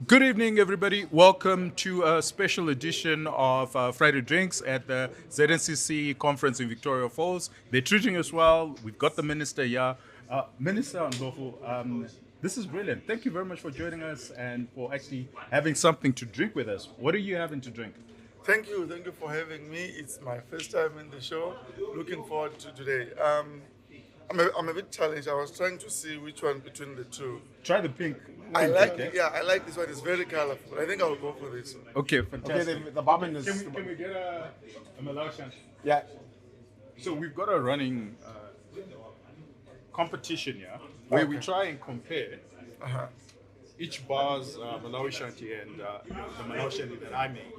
Good evening, everybody. Welcome to a special edition of Friday Drinks at the ZNCC conference in Victoria Falls. They're treating us well. We've got the minister here. Minister Ndlovu, this is brilliant. Thank you very much for joining us and for actually having something to drink with us. What are you having to drink? Thank you for having me. It's my first time in the show. Looking forward to today. I'm a bit challenged. I was trying to see which one between the two. Try the pink. I like this one. It's very colorful. I think I'll go for this one. Okay, fantastic. Okay, the barman is. Can we get a Malaysian? Yeah. So we've got a running competition here where we try and compare each bar's Malawi Shanti and the Malawi Shanti that I make.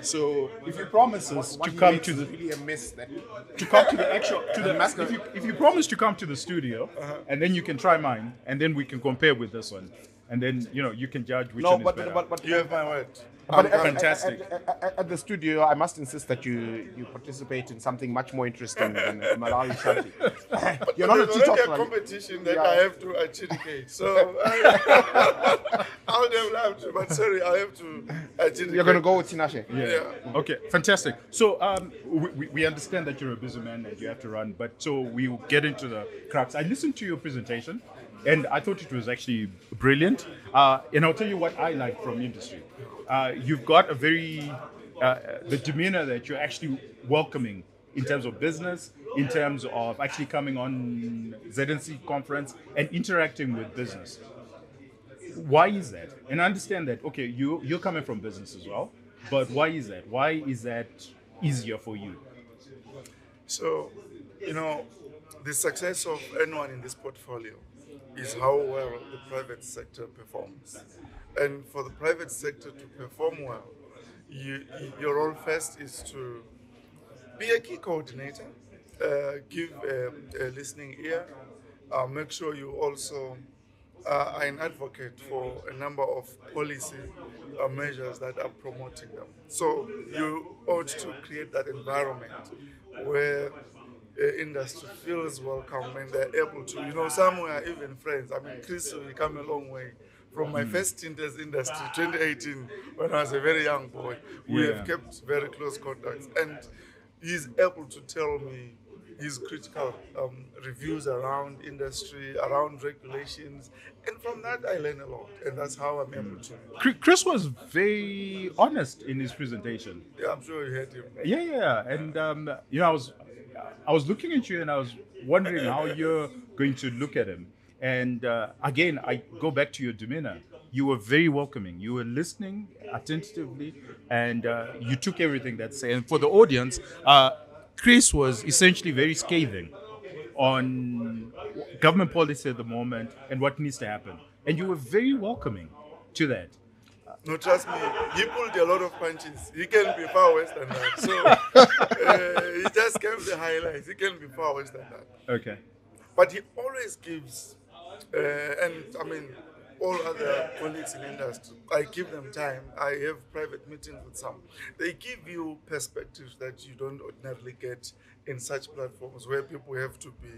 So if you promise us to come to the really a mess that to come to the actual to the if you promise to come to the studio and then you can try mine and then we can compare with this one and then you can judge which one is better. but You have my word. Fantastic. At the studio, I must insist that you participate in something much more interesting than Malawi Shanti. You're not a There's already a teetotaler. competition that I have to adjudicate. So I would have to, but sorry, I have to adjudicate. You're going to go with Tinashe. Yeah. Okay, fantastic. So we understand that you're a busy man and you have to run, but so we will get into the crux. I listened to your presentation and I thought it was actually brilliant. And I'll tell you what I like from industry. You've got a very, the demeanor that you're actually welcoming in terms of business, in terms of actually coming on ZNC conference and interacting with business. Why is that? And I understand that, okay, you're coming from business as well, but why is that? Why is that easier for you? So, the success of anyone in this portfolio is how well the private sector performs. And for the private sector to perform well, your role first is to be a key coordinator, give a listening ear, make sure you also are an advocate for a number of policy measures that are promoting them. So you ought to create that environment where industry feels welcome and they're able to, some are even friends. I mean, Chris, we come a long way. From my first stint as industry, 2018, when I was a very young boy, we have kept very close contacts. And he's able to tell me his critical reviews around industry, around regulations. And from that, I learn a lot. And that's how I'm able to. Chris was very honest in his presentation. Yeah, I'm sure you heard him. Yeah. And, I was looking at you and I was wondering how you're going to look at him. And again, I go back to your demeanor. You were very welcoming. You were listening attentively, and you took everything that's said. And for the audience, Chris was essentially very scathing on government policy at the moment and what needs to happen. And you were very welcoming to that. No, trust me, he pulled a lot of punches. He can be far worse than that. So he just gave the highlights. He can be far worse than that. Okay. But he always gives, and I mean, all other colleagues in industry, I give them time. I have private meetings with some. They give you perspectives that you don't ordinarily get in such platforms where people have to be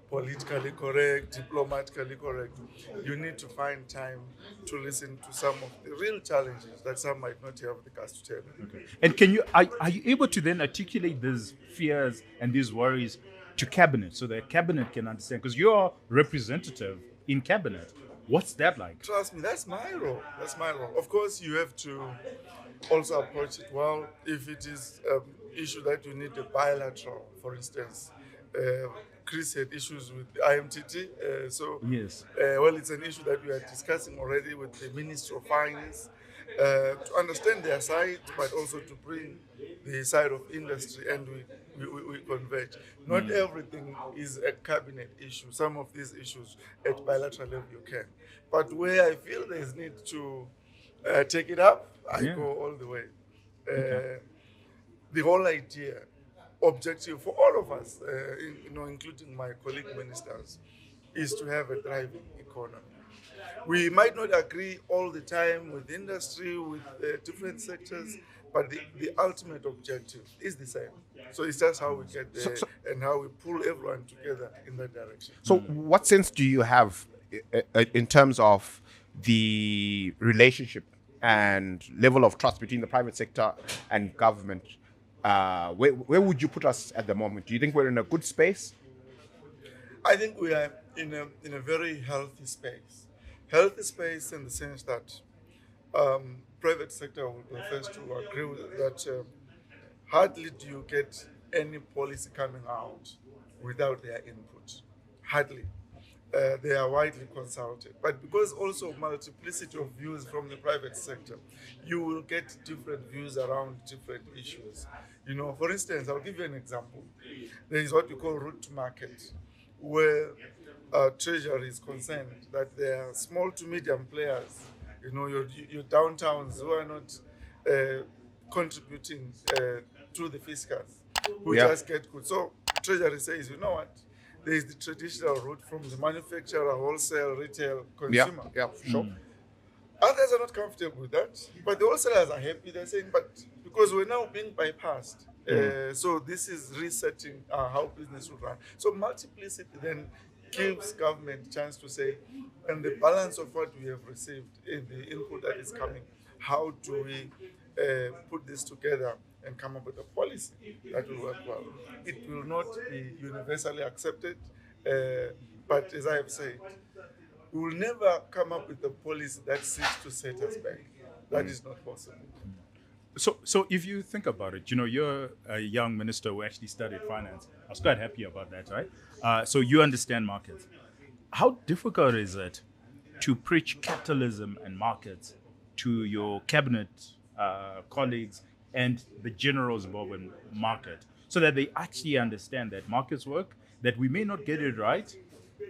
politically correct, diplomatically correct. You need to find time to listen to some of the real challenges that some might not have the guts to tell. Okay. And are you able to then articulate these fears and these worries to cabinet so that cabinet can understand? Because you're representative in cabinet. What's that like? Trust me, that's my role. Of course, you have to also approach it well. If it is an issue that you need a bilateral, for instance, Chris had issues with the IMTT. Yes. It's an issue that we are discussing already with the Minister of Finance to understand their side, but also to bring the side of industry, and we converge. Not everything is a cabinet issue. Some of these issues at bilateral level you can. But where I feel there's need to take it up, I go all the way. The whole idea, objective for all of us, including my colleague ministers, is to have a thriving economy. We might not agree all the time with industry, with different sectors, but the ultimate objective is the same. So it's just how we get there and how we pull everyone together in that direction. So what sense do you have in terms of the relationship and level of trust between the private sector and government, where would you put us at the moment? Do you think we're in a good space? I think we are in a very healthy space. Healthy space in the sense that private sector will be first to agree with that. Hardly do you get any policy coming out without their input. Hardly. They are widely consulted. But because also multiplicity of views from the private sector, you will get different views around different issues. You know, for instance, I'll give you an example. There is what we call route to market, where Treasury is concerned that there are small to medium players, you know, your downtowns who are not contributing to the fiscals, who Yeah. just get good. So Treasury says, you know what? There is the traditional route from the manufacturer, wholesale, retail, Yeah, consumer. yeah, for sure. Others are not comfortable with that, but the wholesalers are happy. They're saying, but because we're now being bypassed, so this is resetting how business will run. So multiplicity then gives government a chance to say, and the balance of what we have received in the input that is coming, how do we put this together and come up with a policy that will work well? It will not be universally accepted, but as I have said, we will never come up with a policy that seeks to set us back. That is not possible. So if you think about it, you know, you're a young minister who actually studied finance. I was quite happy about that, right? So you understand markets. How difficult is it to preach capitalism and markets to your cabinet colleagues and the general Zimbabwean market so that they actually understand that markets work, that we may not get it right,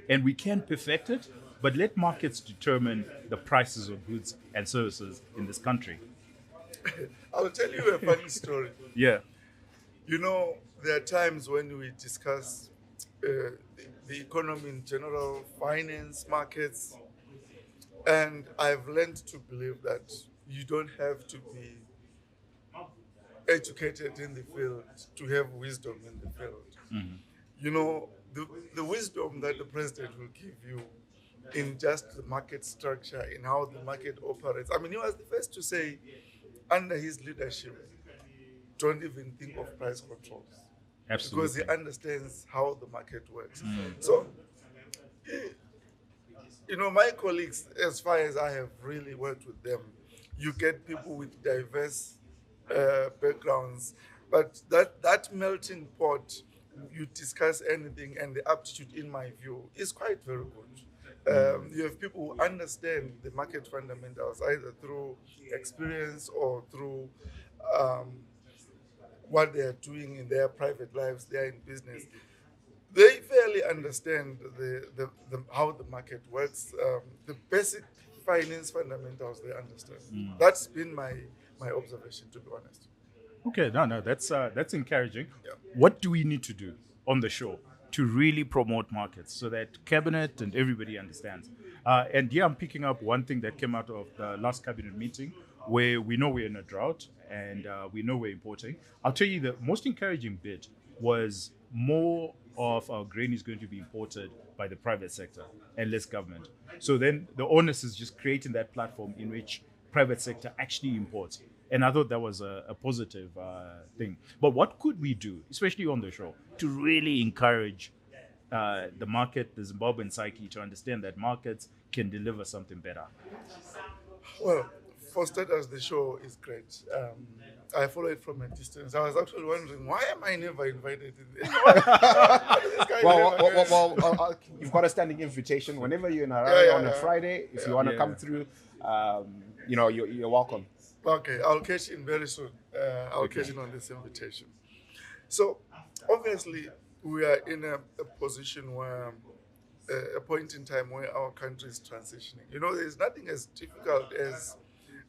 and we can perfect it, but let markets determine the prices of goods and services in this country. I'll tell you a funny story. Yeah. You know, there are times when we discuss the economy in general, finance, markets, and I've learned to believe that you don't have to be educated in the field to have wisdom in the field. You know, the wisdom that the president will give you in just the market structure, in how the market operates. I mean, he was the first to say, under his leadership, don't even think of price controls. Absolutely. Because he understands how the market works. So, you know, my colleagues, as far as I have really worked with them, you get people with diverse backgrounds, but that melting pot, you discuss anything, and the aptitude, in my view, is quite very good. You have people who understand the market fundamentals either through experience or through what they are doing in their private lives, they are in business. They fairly understand how the market works, the basic finance fundamentals they understand. That's been my observation, to be honest. Okay, no, that's encouraging. Yeah. What do we need to do on the show to really promote markets so that cabinet and everybody understands? And yeah, I'm picking up one thing that came out of the last cabinet meeting, where we know we're in a drought and we know we're importing. I'll tell you the most encouraging bit was more of our grain is going to be imported by the private sector and less government. So then the onus is just creating that platform in which private sector actually imports. And I thought that was a positive thing. But what could we do, especially on the show, to really encourage the market, the Zimbabwean psyche, to understand that markets can deliver something better? Well, for starters, the show is great. I follow it from a distance. I was actually wondering, why am I never invited in this? You've got a standing invitation whenever you're in Harare on a Friday. If you want to come through, you're welcome. Okay, I'll catch in very soon. I'll catch in on this invitation. So, obviously, we are in a position where, a point in time where our country is transitioning. You know, there's nothing as difficult as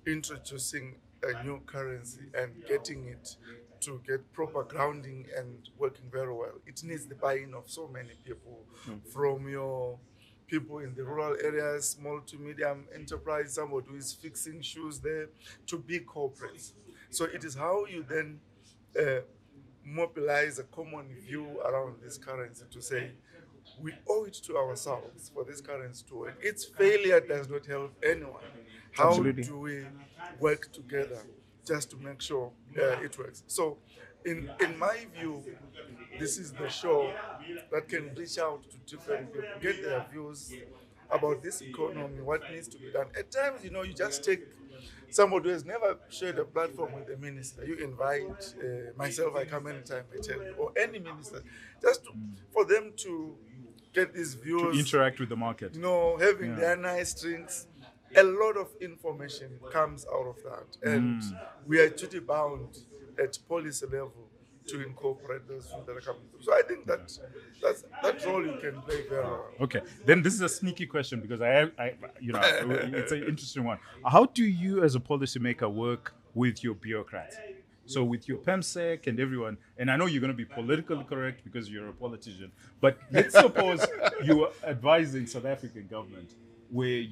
introducing a new currency and getting it to get proper grounding and working very well. It needs the buy-in of so many people, from your people in the rural areas, small to medium enterprise, somebody who is fixing shoes there, to big corporates. So it is how you then mobilize a common view around this currency to say, we owe it to ourselves for this currency to work. Its failure does not help anyone. How Absolutely. do we work together just to make sure it works? So, in my view, this is the show that can reach out to different people, get their views about this economy, what needs to be done. At times, you just take somebody who has never shared a platform with a minister. You invite myself, I come anytime, I tell you, or any minister, just for them to get these To views, interact with the market. having their nice drinks. A lot of information comes out of that, and we are duty bound at policy level to incorporate those views that are coming through. So I think that role you can play very well. Okay, then this is a sneaky question because it's an interesting one. How do you, as a policymaker, work with your bureaucrats? So with your PEMSEC and everyone, and I know you're going to be politically correct because you're a politician, but let's suppose you are advising South African government where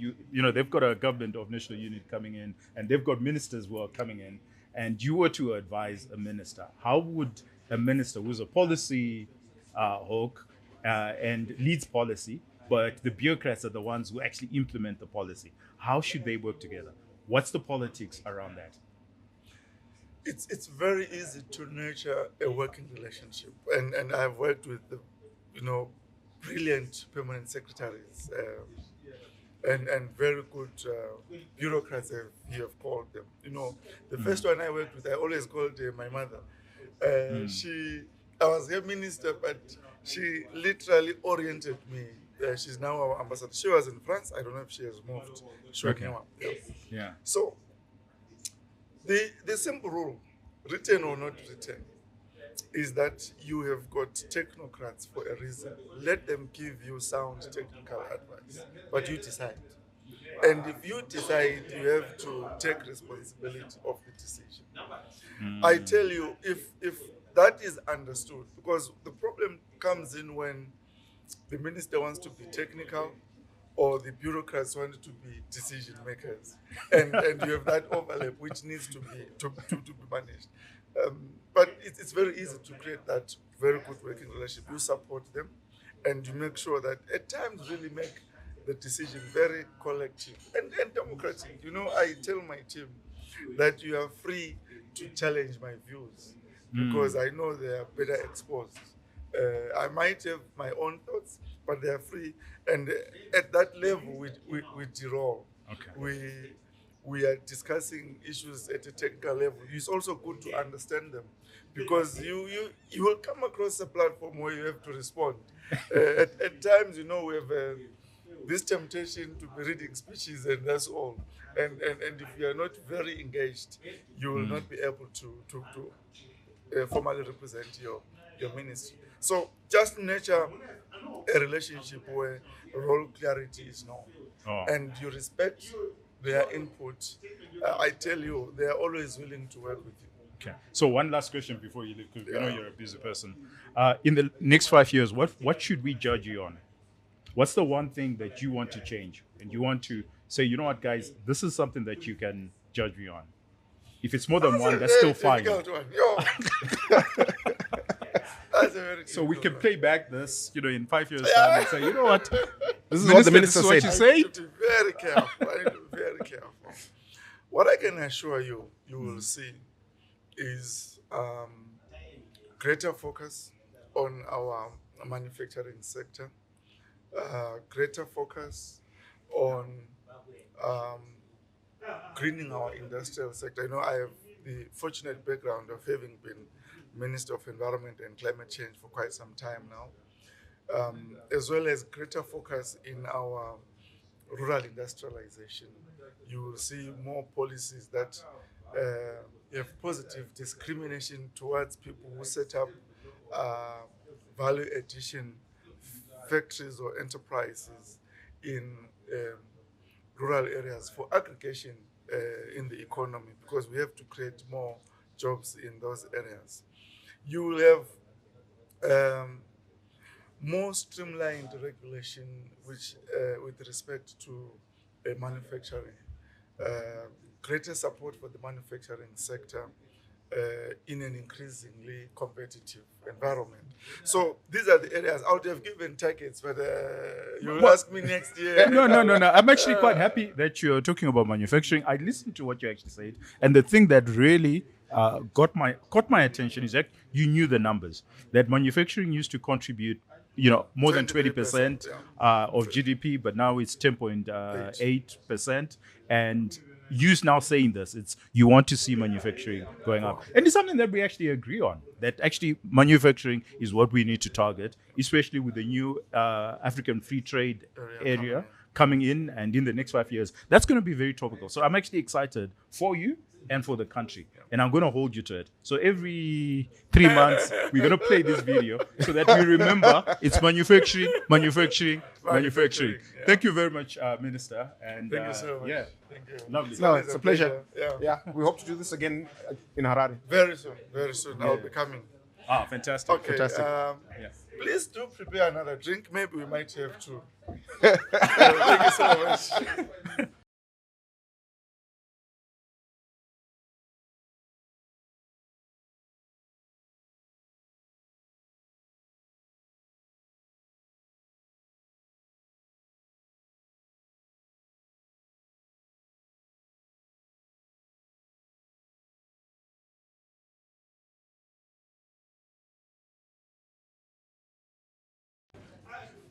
they've got a government of national unity coming in and they've got ministers who are coming in, and you were to advise a minister. How would a minister who's a policy hawk and leads policy, but the bureaucrats are the ones who actually implement the policy, how should they work together? What's the politics around that? It's very easy to nurture a working relationship, and I've worked with the brilliant permanent secretaries and very good bureaucrats, you have called them. The first one I worked with, I always called my mother. I was her minister, but she literally oriented me. She's now our ambassador. She was in France. I don't know if she has moved. Okay. Yeah. So the simple rule, written or not written, is that you have got technocrats for a reason. Let them give you sound technical advice, but you decide. And if you decide, you have to take responsibility of the decision. I tell you, if that is understood, because the problem comes in when the minister wants to be technical or the bureaucrats want to be decision makers, and you have that overlap which needs to be managed. But it's very easy to create that very good working relationship. You support them, and you make sure that at times really make the decision very collective and democratic. I tell my team that you are free to challenge my views because I know they are better exposed. I might have my own thoughts, but they are free. And at that level, we de-roll. Okay. We are discussing issues at a technical level. It's also good to understand them because you will come across a platform where you have to respond. At times, we have this temptation to be reading speeches and that's all. And if you are not very engaged, you will not be able to formally represent your ministry. So just nurture a relationship where role clarity is known and you respect their input. I tell you, they are always willing to work with you. Okay. So one last question before you leave, because we know you're a busy person. In the next 5 years, what should we judge you on? What's the one thing that you want to change and you want to say, you know what, guys, this is something that you can judge me on? If it's more than one, that's still fine. That's a very So we can one. play back this, in 5 years' time and say, you know what, This is what the minister this is what said. you I say. need to be very careful. I need to be very careful. What I can assure you, you will see, is greater focus on our manufacturing sector, greater focus on greening our industrial sector. I have the fortunate background of having been Minister of Environment and Climate Change for quite some time now, as well as greater focus in our rural industrialization. You will see more policies that have positive discrimination towards people who set up value addition factories or enterprises in rural areas for aggregation in the economy, because we have to create more jobs in those areas. You will have more streamlined regulation which with respect to manufacturing, greater support for the manufacturing sector, in an increasingly competitive environment. So these are the areas I would have given targets, but you'll ask me next year. No. I'm actually quite happy that you're talking about manufacturing. I listened to what you actually said, and the thing that really caught my attention is that you knew the numbers. That manufacturing used to contribute, more than 20% of GDP, but now it's 10.8%, and you now saying this, it's you want to see manufacturing going up, and it's something that we actually agree on. That actually manufacturing is what we need to target, especially with the new African free trade area coming in, and in the next 5 years, that's going to be very topical. So I'm actually excited for you and for the country, and I'm going to hold you to it. So every 3 months, we're going to play this video so that we remember it's manufacturing. Yeah. Thank you very much, Minister. And Thank you so much. Yeah, Thank you. lovely. No, it's a pleasure. Yeah. We hope to do this again in Harare. Very soon. I'll be coming. Fantastic. Okay. Fantastic. Please do prepare another drink. Maybe we might have to. Thank you so much.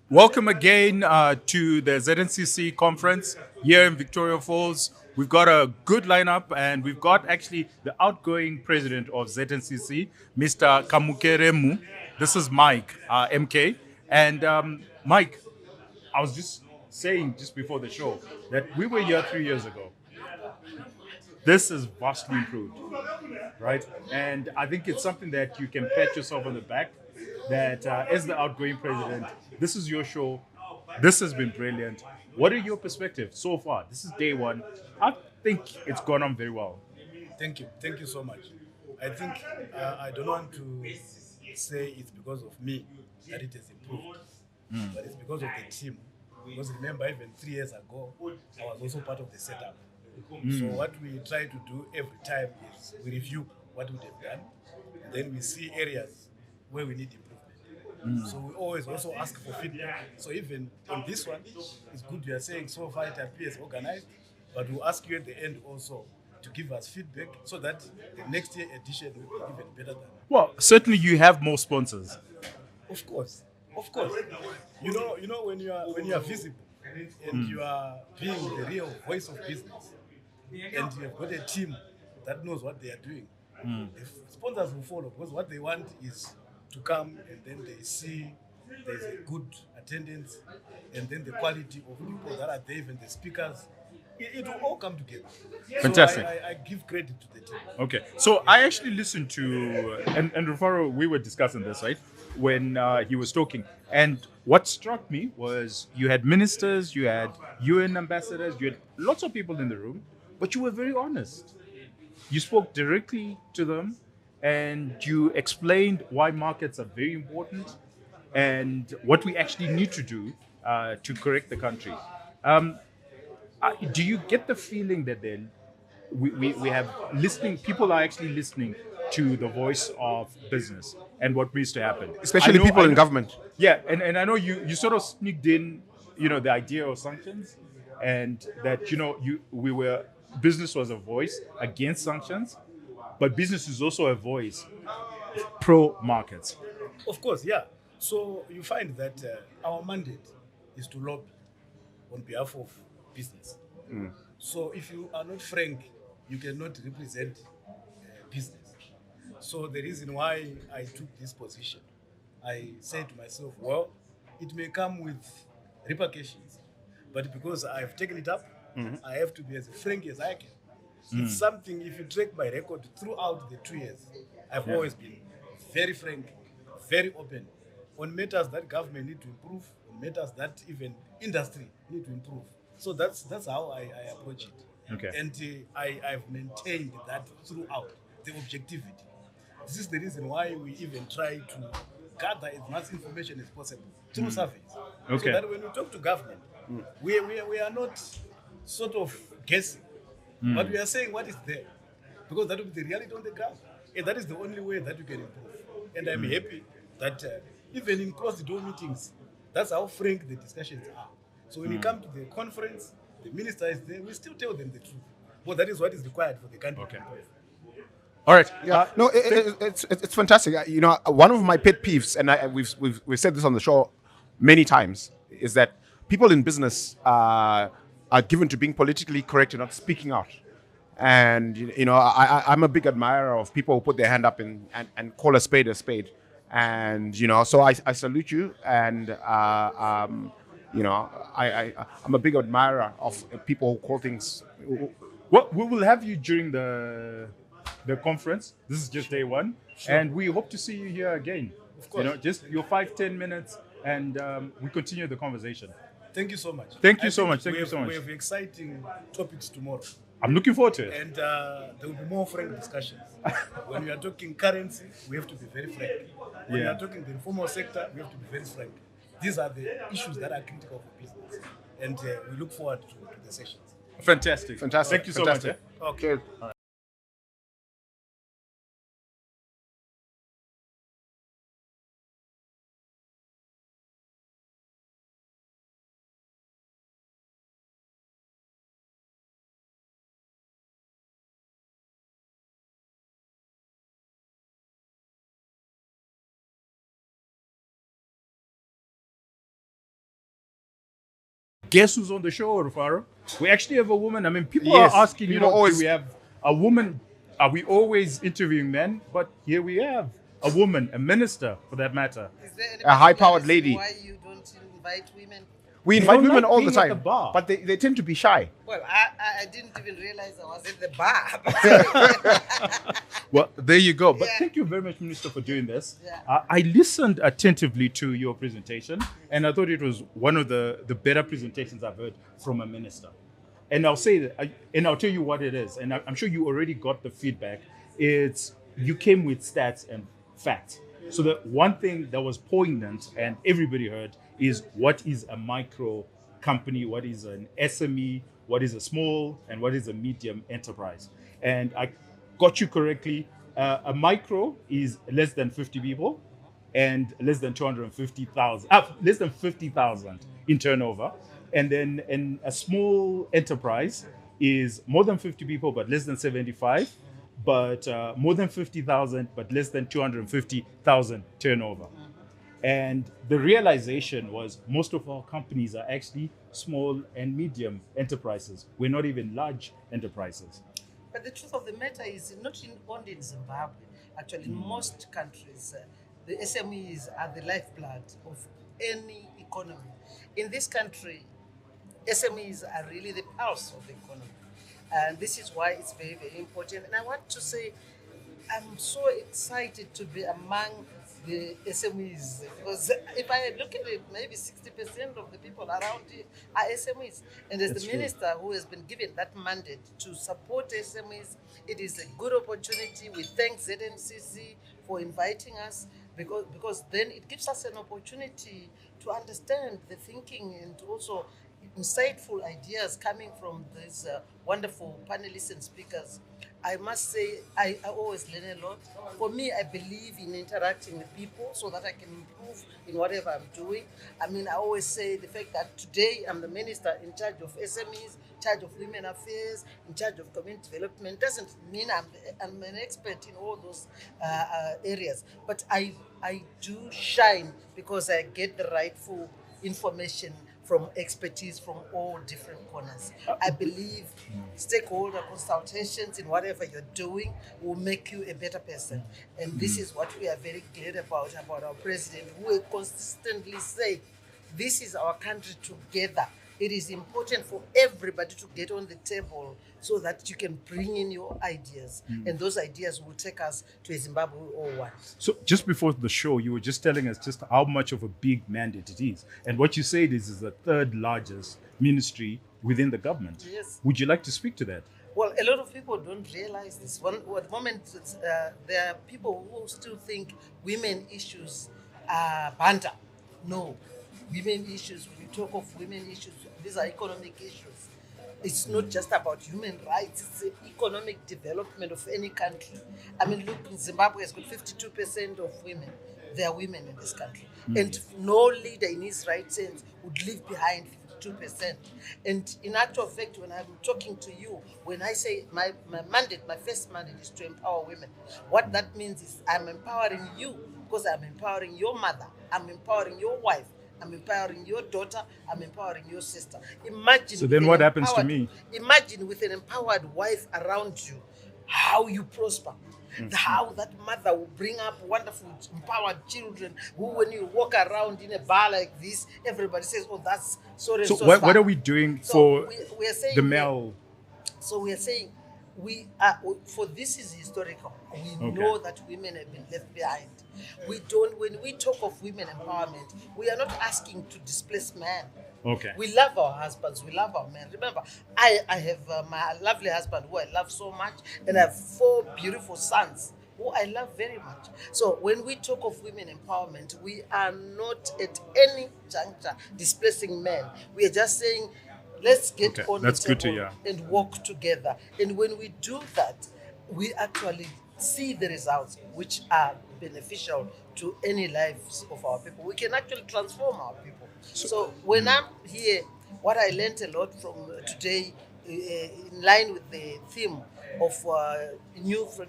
Welcome again to the ZNCC conference here in Victoria Falls. We've got a good lineup, and we've got actually the outgoing president of ZNCC, Mr. Kamukeremu. This is Mike, MK. And Mike, I was just saying just before the show that we were here 3 years ago. This is vastly improved, right? And I think it's something that you can pat yourself on the back, that as the outgoing president, this is your show. This has been brilliant. What are your perspectives so far? This is day one. I think it's gone on very well. Thank you so much. I think I don't want to say it's because of me that it has improved, but it's because of the team. Because remember, even 3 years ago, I was also part of the setup. So what we try to do every time is we review what we have done, and then we see areas where we need improvement. So we always also ask for feedback. So even on this one, it's good you are saying so far it appears organized, but we'll ask you at the end also to give us feedback so that the next year edition will be even better than. Well, certainly you have more sponsors. Of course. You know when you are visible and you are being the real voice of business, and you have got a team that knows what they are doing, the sponsors will follow, because what they want is to come and then they see there's a good attendance, and then the quality of people that are there, even the speakers, it will all come together. Fantastic. So I give credit to the team. Okay, so I actually listened to, and Rufaro, we were discussing this, right, when he was talking. And what struck me was you had ministers, you had UN ambassadors, you had lots of people in the room, but you were very honest. You spoke directly to them, and you explained why markets are very important and what we actually need to do to correct the country. Do you get the feeling that then we have listening, people are actually listening to the voice of business and what needs to happen? Especially people in government. Yeah, and I know you sort of sneaked in, the idea of sanctions, and that, business was a voice against sanctions, but business is also a voice pro markets. Of course, yeah. So you find that our mandate is to lobby on behalf of business. So if you are not frank, you cannot represent business. So the reason why I took this position, I said to myself, well, it may come with repercussions, but because I've taken it up, I have to be as frank as I can. It's something, if you track my record throughout the 2 years, I've always been very frank, very open on matters that government need to improve, on matters that even industry need to improve. So that's how I approach it. Okay. And I've maintained that throughout, the objectivity. This is the reason why we even try to gather as much information as possible through surveys. Okay. So that when we talk to government, we are not sort of guessing, but we are saying what is there, because that will be the reality on the ground. And that is the only way that you can improve. And I'm happy that even in closed-door meetings, that's how frank the discussions are. So when you come to the conference, the minister is there, we still tell them the truth. Well, that is what is required for the country. Okay. All right. Yeah, no, it's fantastic. You know, one of my pet peeves, and we've said this on the show many times, is that people in business are given to being politically correct and not speaking out. And you know, I'm a big admirer of people who put their hand up and call a spade a spade. And you know, so I salute you. And you know, I'm a big admirer of people who call things. Well, we will have you during the conference. This is just day one, and we hope to see you here again. Of course. You know, just your 5-10 minutes, and we continue the conversation. Thank you so much. Thank you I so think much. Thank we you have- so much. We have exciting topics tomorrow. I'm looking forward to it. And there will be more frank discussions. When we are talking currency, we have to be very frank. When we Yeah. are talking the informal sector, we have to be very frank. These are the issues that are critical for business. And we look forward to the sessions. Fantastic. Fantastic. Thank you so Fantastic. much. Okay. Guess who's on the show, Rufaro? We actually have a woman. I mean, people Yes, are asking, people always- do we have a woman? Are we always interviewing men? But here we have a woman, a minister for that matter. Is there any A high-powered particular reason lady. Why you don't invite women? We They invite don't women like all the being at the time, bar. but they tend to be shy. Well, I didn't even realize I was at the bar. Well, there you go. But Yeah. thank you very much, Minister, for doing this. Yeah. I listened attentively to your presentation, and I thought it was one of the better presentations I've heard from a minister. And I'll say that, and I'll tell you what it is. And I'm sure you already got the feedback. It's you came with stats and facts. So the one thing that was poignant and everybody heard is what is a micro company, what is an SME, what is a small, and what is a medium enterprise. And I got you correctly. A micro is less than 50 people and less than 250,000, less than 50,000 in turnover. And then a small enterprise is more than 50 people but less than 75, but more than 50,000 but less than 250,000 turnover. And the realization was most of our companies are actually small and medium enterprises. We're not even large enterprises. But the truth of the matter is, not only in Zimbabwe, actually in most countries, the SMEs are the lifeblood of any economy. In this country, SMEs are really the pulse of the economy. And this is why it's very, very important. And I want to say, I'm so excited to be among the SMEs, because if I look at it, maybe 60% of the people around here are SMEs. And as That's the true. minister who has been given that mandate to support SMEs, it is a good opportunity. We thank ZNCC for inviting us, because then it gives us an opportunity to understand the thinking and also insightful ideas coming from these wonderful panelists and speakers. I must say, I always learn a lot. For me, I believe in interacting with people so that I can improve in whatever I'm doing. I mean, I always say the fact that today I'm the minister in charge of SMEs, in charge of women affairs, in charge of community development doesn't mean I'm an expert in all those areas. But I do shine because I get the rightful information from expertise from all different corners. I believe stakeholder consultations in whatever you're doing will make you a better person. And this is what we are very glad about our president, who will consistently say, this is our country together. It is important for everybody to get on the table so that you can bring in your ideas. And those ideas will take us to a Zimbabwe we all want. So just before the show, you were just telling us just how much of a big mandate it is. And what you said is the third largest ministry within the government. Yes. Would you like to speak to that? Well, a lot of people don't realize this. At the moment, there are people who still think women issues are banter. No. Women issues, when you talk of women issues, these are economic issues. It's not just about human rights, it's the economic development of any country. I mean, look, Zimbabwe has got 52% of women. There are women in this country. And no leader in his right sense would leave behind 52%. And in actual fact, when I'm talking to you, when I say my mandate, my first mandate is to empower women, what that means is I'm empowering you because I'm empowering your mother, I'm empowering your wife, I'm empowering your daughter, I'm empowering your sister. Imagine. So then what happens to me? Imagine with an empowered wife around you, how you prosper. How that mother will bring up wonderful, empowered children who, when you walk around in a bar like this, everybody says, oh, that's so and So so. what are we doing for we are saying the male? So we are saying we are, for this is historical. We know that women have been left behind. We don't. When we talk of women empowerment, we are not asking to displace men. Okay. We love our husbands. We love our men. Remember, I have my lovely husband who I love so much, and I have 4 beautiful sons who I love very much. So when we talk of women empowerment, we are not at any juncture displacing men. We are just saying, let's get on That's the good to table hear. and work together. And when we do that, we actually see the results which are beneficial to any lives of our people. We can actually transform our people. So when I'm here, what I learned a lot from today, in line with the theme of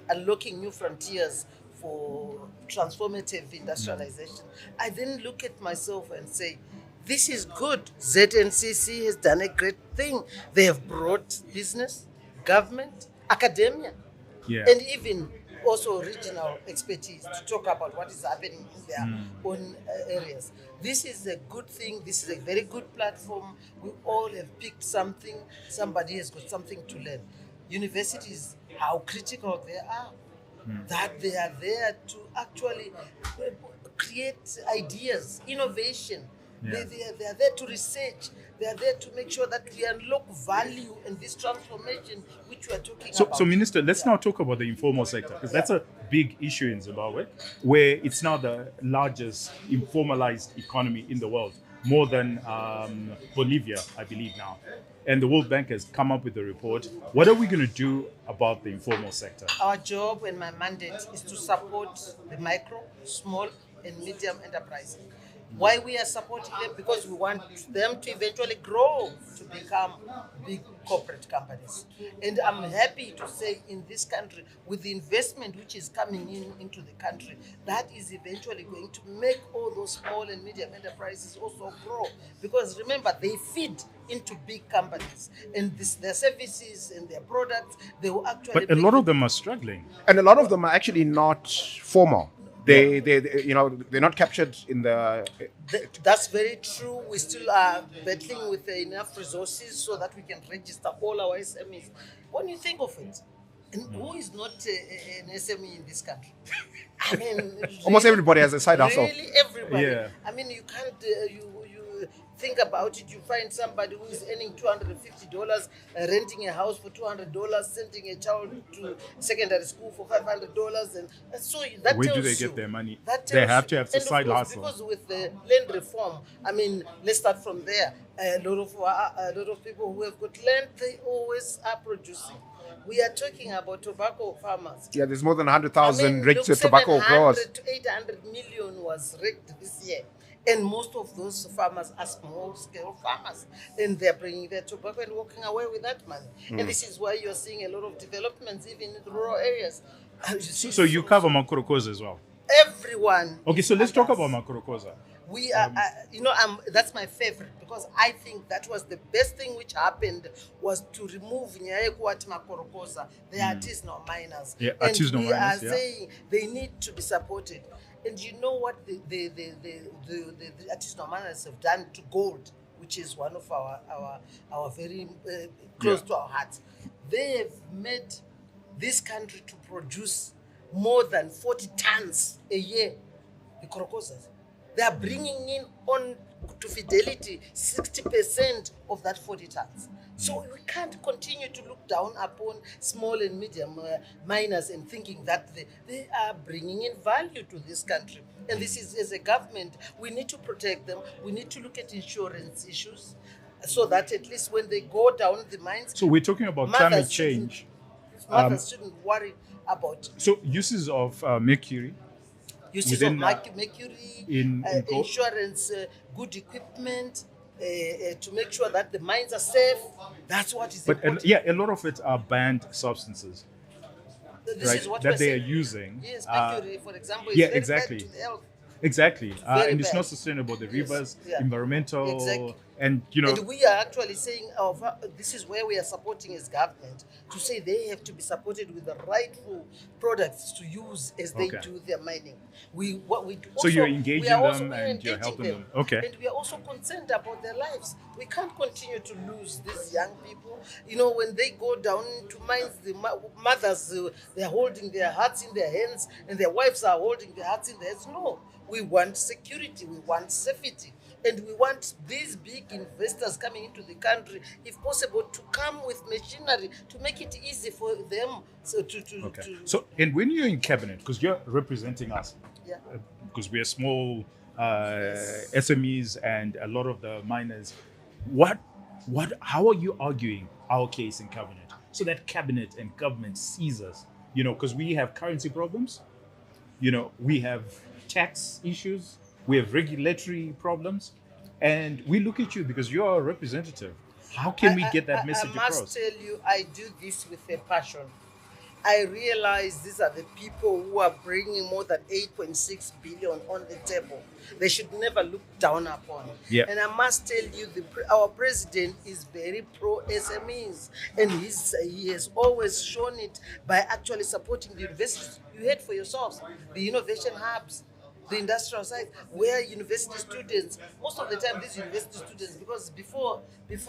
unlocking new frontiers for transformative industrialization, I then look at myself and say, this is good. ZNCC has done a great thing. They have brought business, government, academia, and even also regional expertise to talk about what is happening in their own areas. This is a good thing. This is a very good platform. We all have picked something. Somebody has got something to learn. Universities, how critical they are, that they are there to actually create ideas, innovation. Yeah. They are there to research. They are there to make sure that we unlock value in this transformation which we are talking about. So, Minister, let's now talk about the informal sector, because that's a big issue in Zimbabwe, where it's now the largest informalized economy in the world, more than Bolivia, I believe now. And the World Bank has come up with a report. What are we going to do about the informal sector? Our job and my mandate is to support the micro, small, and medium enterprises. Why we are supporting them? Because we want them to eventually grow to become big corporate companies. And I'm happy to say in this country, with the investment which is coming into the country, that is eventually going to make all those small and medium enterprises also grow. Because remember, they feed into big companies, and their services and their products, they will actually. But a lot of them are struggling. And a lot of them are actually not formal. They they're not captured in the. That's very true. We still are battling with enough resources so that we can register all our SMEs. When you think of it, and who is not an SME in this country? I mean, Almost everybody has a side hustle. Really, everybody. Yeah. I mean, you can't. You think about it. You find somebody who is earning $250, renting a house for $200, sending a child to secondary school for $500, and so that Where do tells they you, get their money? that They tells have you. to have And a of side course, hustle. because with the land reform, I mean, let's start from there. A lot of people who have got land, they always are producing. We are talking about tobacco farmers. Yeah, there's more than 100,000 look, registered tobacco 700 growers. to 800 million was rigged this year. And most of those farmers are small-scale farmers. And they're bringing their tobacco and walking away with that money. And this is why you're seeing a lot of developments, even in rural areas. So you cover Makorokoza as well. Everyone. Okay, so let's talk about Makorokoza. We are, that's my favorite, because I think that was the best thing which happened, was to remove Nyaekuat Makorokoza, the artisanal miners. Yeah, and artisanal we miners, are yeah. saying they need to be supported. And you know what the artisanal miners have done to gold, which is one of our very close to our hearts. They have made this country to produce more than 40 tons a year, the Korokozas. They are bringing in on to Fidelity 60% of that 40 tons. So we can't continue to look down upon small and medium miners and thinking that they are bringing in value to this country. And this is, as a government, we need to protect them. We need to look at insurance issues. so that at least when they go down the mines, So we're talking about mothers climate shouldn't- change. mothers shouldn't worry about So uses of mercury uses within, of mercury, in coal? insurance, good equipment, to make sure that the mines are safe. That's what is But important. yeah, a lot of it are banned substances, This right? is what That we're they are saying. using. Yes, mercury, for example, is yeah, very exactly. bad to the health. Exactly, Very and it's bad. not sustainable. The Yes, rivers, yeah. environmental, Exactly. and you know, And we are actually saying this is where we are supporting as government to say they have to be supported with the rightful products to use as they Okay. do their mining. What we do So also, you're engaging we are also them we are and you're engaging helping them. them. Okay. And we are also concerned about their lives. We can't continue to lose these young people. You know, when they go down to mines, the mothers they're holding their hearts in their hands, and their wives are holding their hearts in their hands. No, we want security, we want safety. And we want these big investors coming into the country, if possible, to come with machinery to make it easy for them. So okay. So, and when you're in cabinet, because you're representing us, yeah. because we're small SMEs and a lot of the miners, how are you arguing our case in cabinet so that cabinet and government sees us? You know, because we have currency problems, you know, we have tax issues, we have regulatory problems, and we look at you because you're a representative. How can we get that message I must across? tell you, I do this with a passion. I realize these are the people who are bringing more than 8.6 billion on the table. They should never look down upon. Yeah. And I must tell you, our president is very pro SMEs, and he has always shown it by actually supporting the universities. You heard for yourselves, the innovation hubs, the industrial side, where university students, most of the time these university students, because before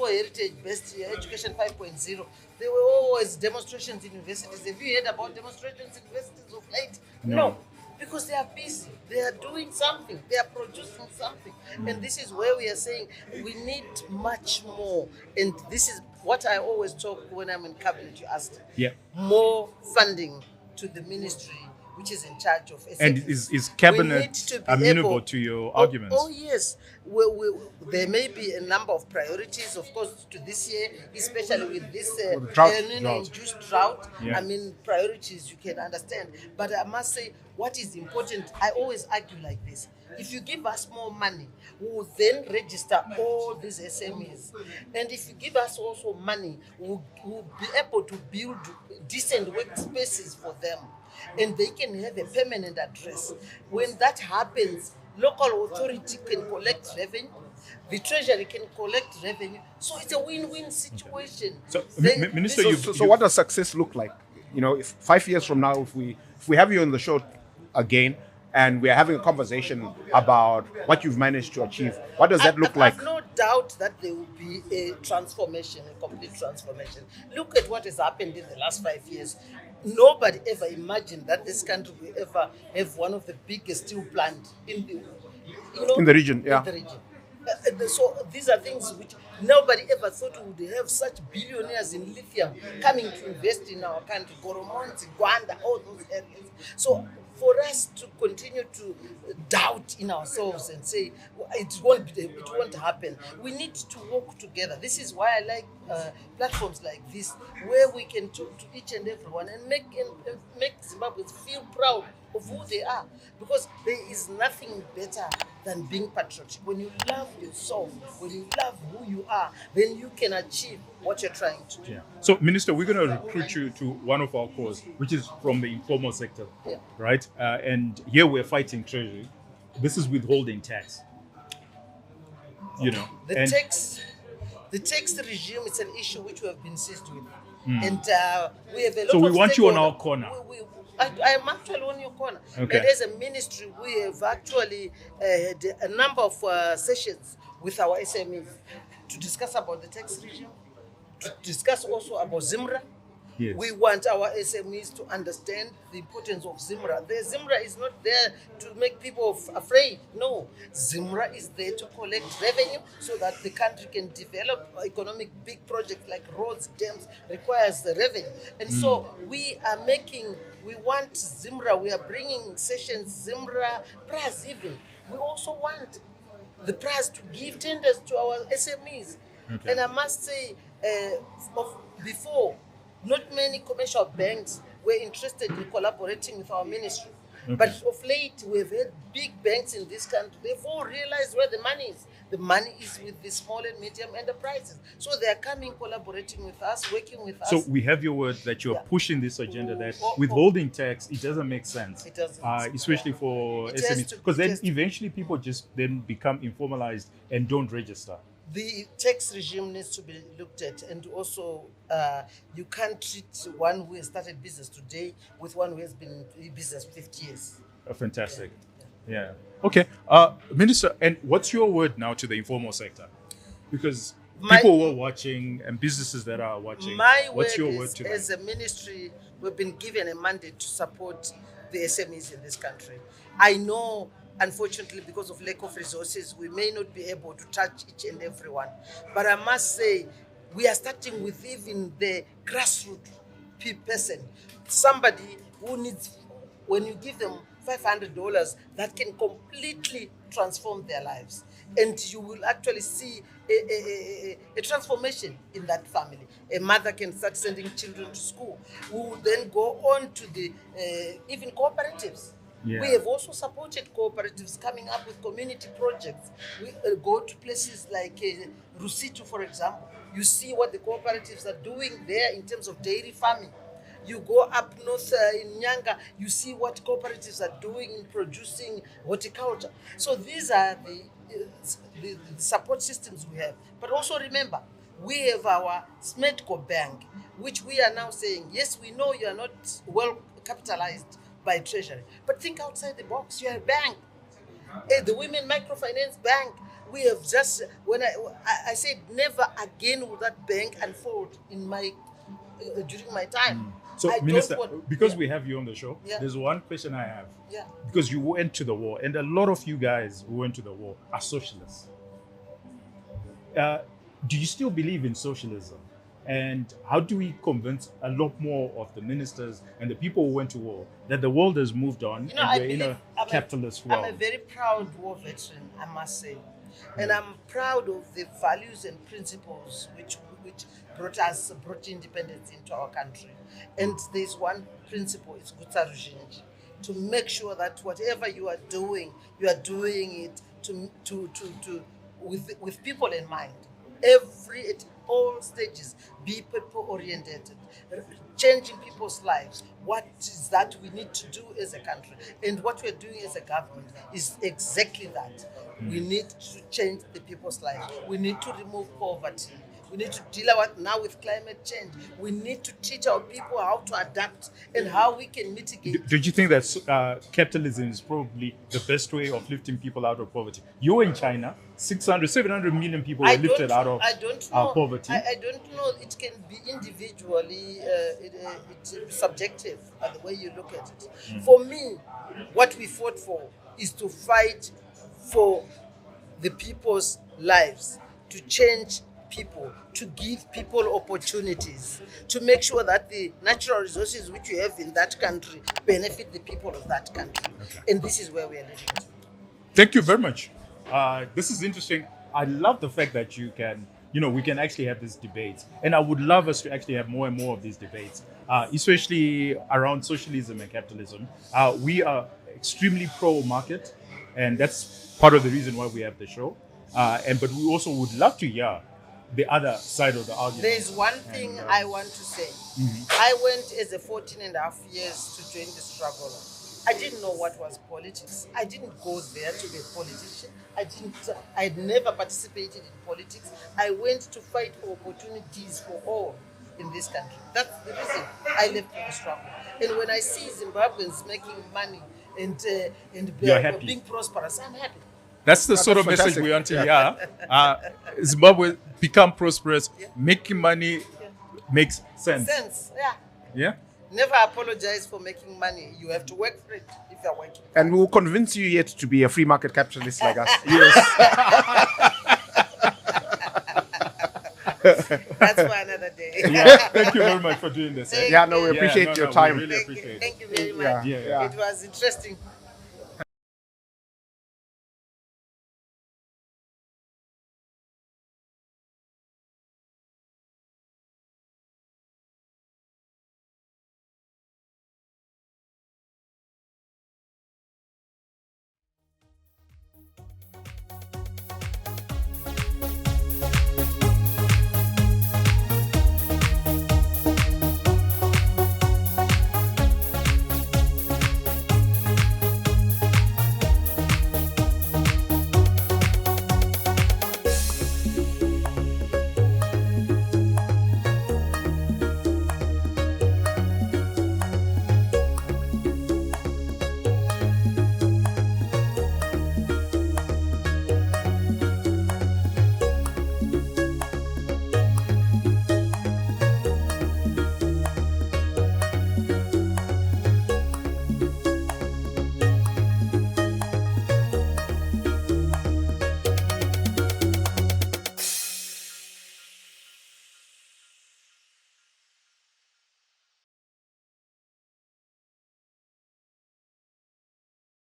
Heritage Based Education 5.0, there were always demonstrations in universities. Have you heard about demonstrations in universities of late? No. Because they are busy, they are doing something, they are producing something. And this is where we are saying we need much more. And this is what I always talk when I'm in cabinet, you asked. Yeah. More funding to the ministry which is in charge of SMEs. And is We need cabinet to be amenable able- to your Oh, arguments? Oh, yes. There may be a number of priorities, of course, to this year, especially with this drought. induced drought. Yeah. I mean, priorities you can understand. But I must say, what is important, I always argue like this. If you give us more money, we will then register all these SMEs. And if you give us also money, we'll be able to build decent workspaces for them. And they can have a permanent address. When that happens, local authority can collect revenue, the treasury can collect revenue. So it's a win-win situation. So, Then Minister, this- So what does success look like? You know, if 5 years from now, if we have you on the show again and we are having a conversation about what you've managed to achieve, what does that look like? I've no doubt that there will be a transformation, a complete transformation. Look at what has happened in the last 5 years. Nobody ever imagined that this country will ever have one of the biggest steel plants in In the region, yeah. In the region. So these are things which nobody ever thought we would have such billionaires in lithium coming to invest in our country. Goromonzi, Gwanda, all those areas. So for us to continue to doubt in ourselves and say it won't happen, we need to work together. This is why I like platforms like this, where we can talk to each and everyone and make Zimbabweans feel proud of who they are, because there is nothing better than being patriotic. When you love yourself, when you love who you are, then you can achieve what you're trying to do. Yeah. So, Minister, we're going to recruit you to one of our cores, which is from the informal sector, Yeah. right? And here we're fighting treasury. This is withholding tax. You know, The and tax regime is an issue which we have been seized with, and we have a lot So we of want you on stakeholders. our corner. I am actually on your corner. Okay. And as a ministry, we have actually had a number of sessions with our SMEs to discuss about the tax regime, to discuss also about ZIMRA. Yes. We want our SMEs to understand the importance of ZIMRA. The ZIMRA is not there to make people afraid. No, ZIMRA is there to collect revenue so that the country can develop economic big projects like roads, dams, requires the revenue. And so we want ZIMRA, we are bringing sessions, ZIMRA, PRAS even. We also want the PRAS to give tenders to our SMEs. Okay. And I must say, before, not many commercial banks were interested in collaborating with our ministry. Okay. But of late, we've had big banks in this country. They've all realized where the money is. The money is with the small and medium enterprises. So they are coming, collaborating with us, working with us. So we have your word that you're Yeah. pushing this agenda that Oh, oh. withholding tax, it doesn't make sense. It doesn't. Especially for It has SMEs. to- Because it then has to- eventually people just then become informalized and don't register. The tax regime needs to be looked at, and also you can't treat one who has started business today with one who has been in business 50 years. Fantastic. Yeah. Okay. Minister, and what's your word now to the informal sector? Because My- people who are watching and businesses that are watching, My what's word your word is, to them? as a ministry, we've been given a mandate to support the SMEs in this country. I know, unfortunately, because of lack of resources, we may not be able to touch each and every one. But I must say, we are starting with even the grassroots person, somebody who needs, when you give them $500, that can completely transform their lives. And you will actually see a transformation in that family. A mother can start sending children to school, who will then go on to the even cooperatives. Yeah. We have also supported cooperatives coming up with community projects. We go to places like Rusitu, for example. You see what the cooperatives are doing there in terms of dairy farming. You go up north in Nyanga, you see what cooperatives are doing in producing horticulture. So these are the support systems we have. But also remember, we have our Smedco Bank, which we are now saying, yes, we know you are not well capitalized by Treasury, but think outside the box. You're a bank. The Women Microfinance Bank, we have just, when I said never again will that bank unfold in my during my time. So, I don't Minister, because yeah. we have you on the show, Yeah. there's one question I have. Yeah. Because you went to the war, and a lot of you guys who went to the war are socialists. Do you still believe in socialism? And how do we convince a lot more of the ministers and the people who went to war that the world has moved on You know, and I we're in believe a capitalist world? I'm a very proud war veteran, I must say. And I'm proud of the values and principles which brought independence into our country. And there's one principle, it's Gutsaruzhinji, to make sure that whatever you are doing it with people in mind. At all stages, be people oriented, changing people's lives. What is that we need to do as a country? And what we're doing as a government is exactly that. We need to change the people's lives. We need to remove poverty. We need to deal now with climate change. We need to teach our people how to adapt and how we can mitigate. Do you think that capitalism is probably the best way of lifting people out of poverty? You were in China, 700 million people were lifted out of poverty. I don't know. It can be individually, it's subjective the way you look at it. For me, what we fought for is to fight for the people's lives, to change people, to give people opportunities, to make sure that the natural resources which we have in that country benefit the people of that country. Okay. And this is where we are living. Thank you very much. This is interesting. I love the fact that we can actually have this debate. And I would love us to actually have more and more of these debates, especially around socialism and capitalism. We are extremely pro-market, and that's part of the reason why we have the show. But we also would love to hear the other side of the argument. There's one thing I want to say. I went as a 14 and a half years to join the struggle. I didn't know what was politics. I didn't go there to be a politician. I had never participated in politics. I went to fight for opportunities for all in this country. That's the reason I left the struggle. And when I see Zimbabweans making money and being prosperous, I'm happy. That's the sort of message we want to hear. Zimbabwe become prosperous, making money makes sense. Yeah. Never apologize for making money. You have to work for it if you're working. And we'll convince you yet to be a free market capitalist like us. Yes. That's for another day. Yeah. Thank you very much for doing this. We appreciate your time. We really appreciate it. Thank you very much. Yeah. It was interesting.